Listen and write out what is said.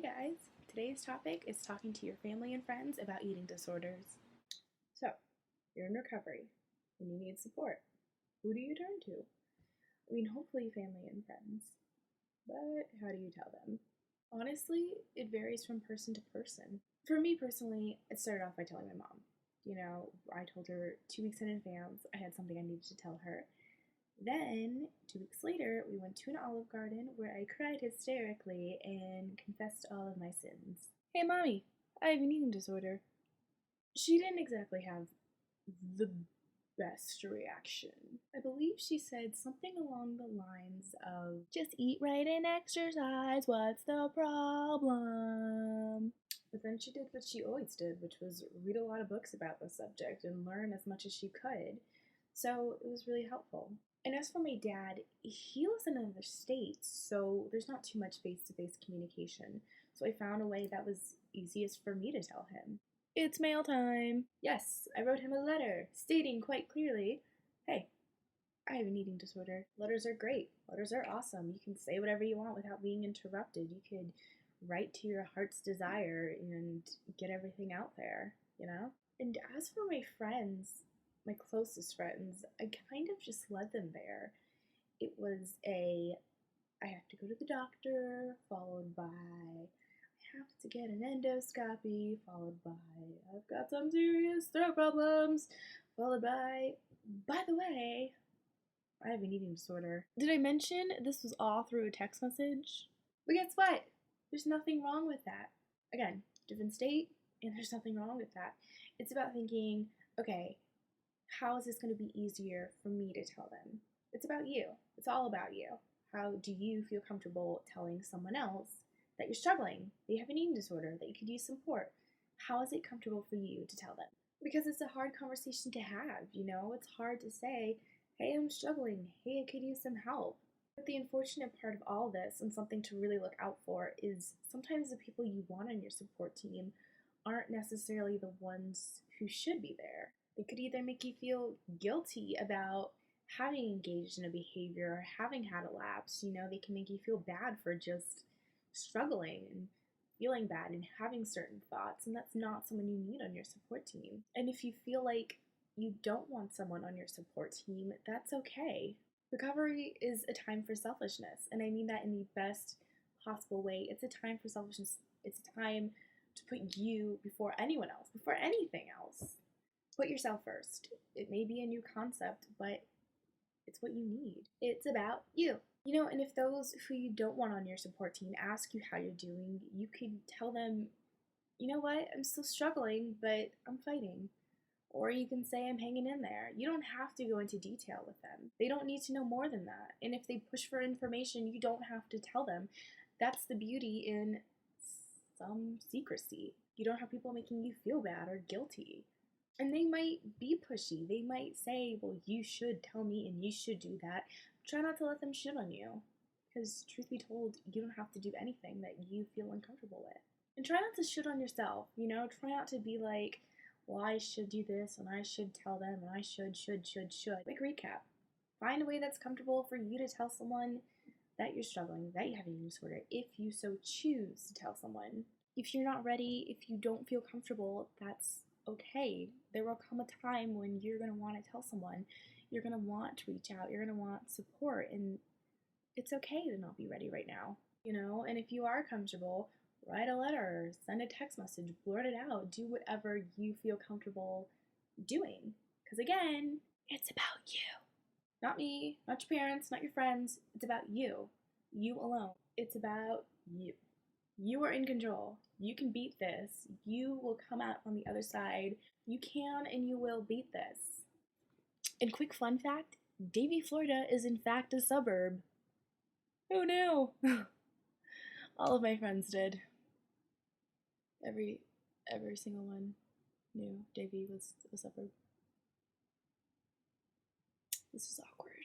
Hey guys! Today's topic is talking to your family and friends about eating disorders. So, you're in recovery and you need support. Who do you turn to? Hopefully family and friends. But how do you tell them? Honestly, it varies from person to person. For me personally, it started off by telling my mom. I told her 2 weeks in advance I had something I needed to tell her. Then, 2 weeks later, we went to an Olive Garden where I cried hysterically and confessed all of my sins. Hey, Mommy, I have an eating disorder. She didn't exactly have the best reaction. I believe she said something along the lines of, just eat right and exercise, what's the problem? But then she did what she always did, which was read a lot of books about the subject and learn as much as she could. So it was really helpful. And as for my dad, he lives in another state, so there's not too much face-to-face communication. So I found a way that was easiest for me to tell him. It's mail time. Yes, I wrote him a letter stating quite clearly, hey, I have an eating disorder. Letters are great. Letters are awesome. You can say whatever you want without being interrupted. You could write to your heart's desire and get everything out there, And as for my friends, my closest friends, I kind of just led them there. It was I have to go to the doctor, followed by I have to get an endoscopy, followed by I've got some serious throat problems, followed by the way, I have an eating disorder. Did I mention this was all through a text message? But guess what? There's nothing wrong with that. Again, different state, and there's nothing wrong with that. It's about thinking, okay, how is this going to be easier for me to tell them? It's about you. It's all about you. How do you feel comfortable telling someone else that you're struggling, that you have an eating disorder, that you could use support? How is it comfortable for you to tell them? Because it's a hard conversation to have, It's hard to say, hey, I'm struggling. Hey, I could use some help. But the unfortunate part of all this, and something to really look out for, is sometimes the people you want on your support team aren't necessarily the ones who should be there. They could either make you feel guilty about having engaged in a behavior or having had a lapse. They can make you feel bad for just struggling and feeling bad and having certain thoughts, and that's not someone you need on your support team. And if you feel like you don't want someone on your support team, that's okay. Recovery is a time for selfishness, and I mean that in the best possible way. It's a time for selfishness. It's a time to put you before anyone else, before anything else. Put yourself first. It may be a new concept, but it's what you need. It's about you. And if those who you don't want on your support team ask you how you're doing, you could tell them, you know what, I'm still struggling, but I'm fighting. Or you can say, I'm hanging in there. You don't have to go into detail with them. They don't need to know more than that. And if they push for information, you don't have to tell them. That's the beauty in some secrecy. You don't have people making you feel bad or guilty. And they might be pushy. They might say, well, you should tell me and you should do that. Try not to let them shit on you. Because truth be told, you don't have to do anything that you feel uncomfortable with. And try not to shit on yourself, Try not to be like, well, I should do this and I should tell them and I should. Quick recap. Find a way that's comfortable for you to tell someone that you're struggling, that you have an eating disorder, if you so choose to tell someone. If you're not ready, if you don't feel comfortable, that's okay. There will come a time when you're going to want to tell someone. You're going to want to reach out. You're going to want support. And it's okay to not be ready right now, And if you are comfortable, write a letter, send a text message, blurt it out. Do whatever you feel comfortable doing. Because again, it's about you. Not me, not your parents, not your friends. It's about you. You alone. It's about you. You are in control. You can beat this. You will come out on the other side. You can and you will beat this. And quick fun fact, Davie, Florida is in fact a suburb. Who knew? All of my friends did. Every single one knew Davie was a suburb. This is awkward.